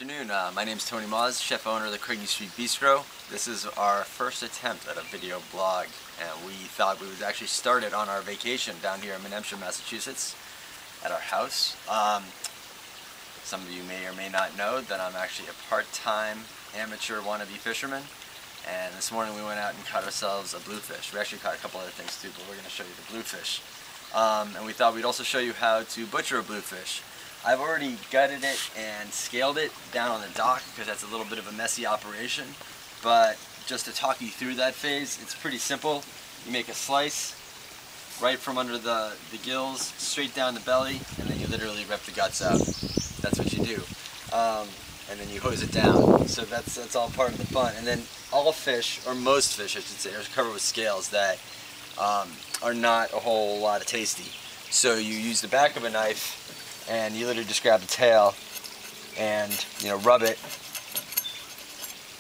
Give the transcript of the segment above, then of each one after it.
Afternoon, my name is Tony Maws, chef owner of the Craigie Street Bistrot. This is our first attempt at a video blog, and we thought we would actually start it on our vacation down here in Hampshire, Massachusetts at our house. Some of you may or may not know that I'm actually a part-time amateur wannabe fisherman, and this morning we went out and caught ourselves a bluefish. We actually caught a couple other things too, but we're going to show you the bluefish. And we thought we'd also show you how to butcher a bluefish. I've already gutted it and scaled it down on the dock because that's a little bit of a messy operation, but just to talk you through that phase, it's pretty simple. You make a slice right from under the gills, straight down the belly, and then you literally rip the guts out. That's what you do. And then you hose it down. So that's all part of the fun. And then all fish, or most fish I should say, are covered with scales that are not a whole lot of tasty. So you use the back of a knife and you literally just grab the tail and rub it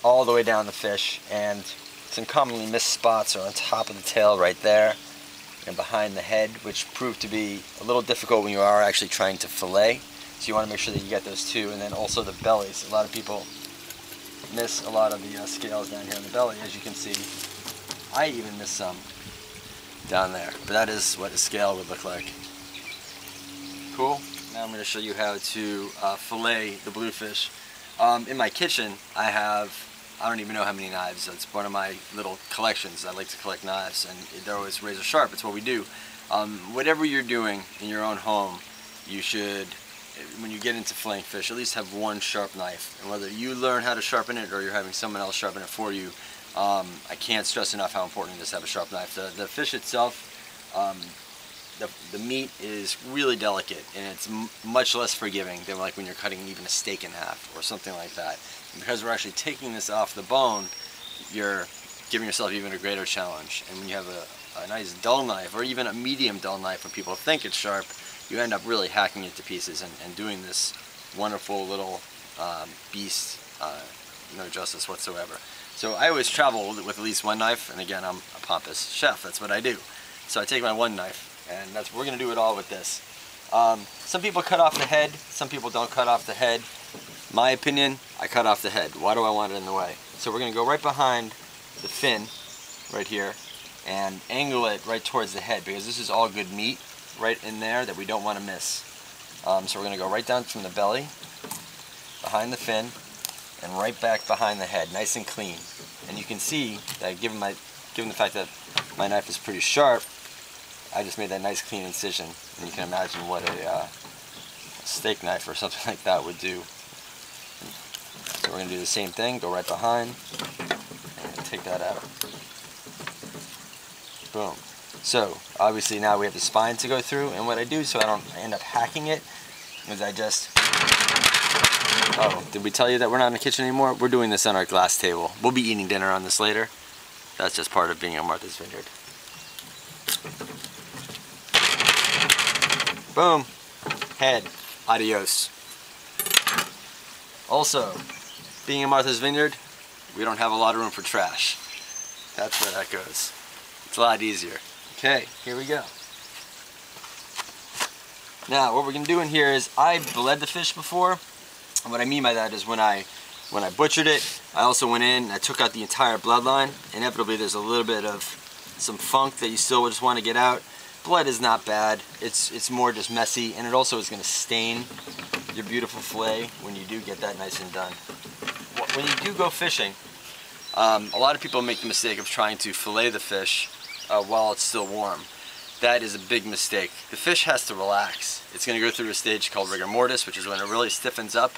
all the way down the fish, and some commonly missed spots are on top of the tail right there and behind the head, which prove to be a little difficult when you are actually trying to fillet. So you want to make sure that you get those too, and then also the bellies. A lot of people miss a lot of the scales down here on the belly, as you can see. I even miss some down there, but that is what a scale would look like. Cool. Now I'm going to show you how to fillet the bluefish. In my kitchen I don't even know how many knives. It's one of my little collections. I like to collect knives, and they're always razor sharp. It's what we do. Whatever you're doing in your own home, you should, when you get into filleting fish, at least have one sharp knife. And whether you learn how to sharpen it or you're having someone else sharpen it for you, I can't stress enough how important it is to have a sharp knife. The fish itself, the meat is really delicate, and it's much less forgiving than like when you're cutting even a steak in half or something like that. And because we're actually taking this off the bone, you're giving yourself even a greater challenge. And when you have a nice dull knife, or even a medium dull knife when people think it's sharp, you end up really hacking it to pieces and doing this wonderful little beast no justice whatsoever. So I always travel with at least one knife, and again, I'm a pompous chef, that's what I do. So I take my one knife, and we're going to do it all with this. Some people cut off the head, some people don't cut off the head. My opinion, I cut off the head. Why do I want it in the way? So we're going to go right behind the fin, right here, and angle it right towards the head, because this is all good meat right in there that we don't want to miss. So we're going to go right down from the belly, behind the fin, and right back behind the head, nice and clean. And you can see that given the fact that my knife is pretty sharp, I just made that nice clean incision, and you can imagine what a steak knife or something like that would do. So we're going to do the same thing, go right behind, and take that out. Boom. So, obviously now we have the spine to go through, and what I do so I don't end up hacking it, is I just... Oh, did we tell you that we're not in the kitchen anymore? We're doing this on our glass table. We'll be eating dinner on this later. That's just part of being at Martha's Vineyard. Boom. Head. Adios. Also, being in Martha's Vineyard, we don't have a lot of room for trash. That's where that goes. It's a lot easier. Okay, here we go. Now, what we're going to do in here is, I bled the fish before. And what I mean by that is when I butchered it, I also went in and I took out the entire bloodline. Inevitably, there's a little bit of some funk that you still just want to get out. Blood is not bad, it's more just messy, and it also is going to stain your beautiful fillet when you do get that nice and done. When you do go fishing, a lot of people make the mistake of trying to fillet the fish while it's still warm. That is a big mistake. The fish has to relax. It's going to go through a stage called rigor mortis, which is when it really stiffens up.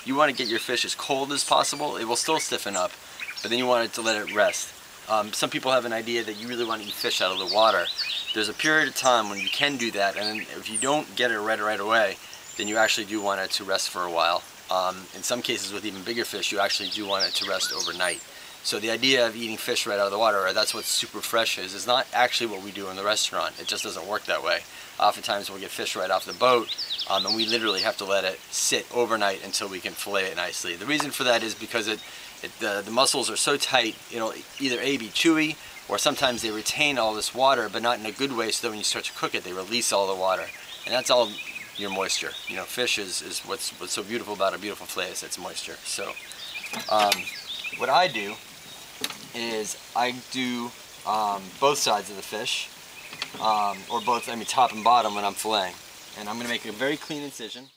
You want to get your fish as cold as possible. It will still stiffen up, but then you want it to let it rest. Some people have an idea that you really want to eat fish out of the water. There's a period of time when you can do that, and if you don't get it right away, then you actually do want it to rest for a while. In some cases with even bigger fish, you actually do want it to rest overnight. So the idea of eating fish right out of the water, or that's what super fresh is not actually what we do in the restaurant. It just doesn't work that way. Oftentimes we'll get fish right off the boat, and we literally have to let it sit overnight until we can fillet it nicely. The reason for that is because the muscles are so tight, it'll either A, be chewy, or sometimes they retain all this water, but not in a good way, so that when you start to cook it, they release all the water. And that's all your moisture. You know, fish is what's so beautiful about a beautiful fillet is its moisture. So what I do is I do both sides of the fish, or both, I mean top and bottom when I'm filleting. And I'm going to make a very clean incision.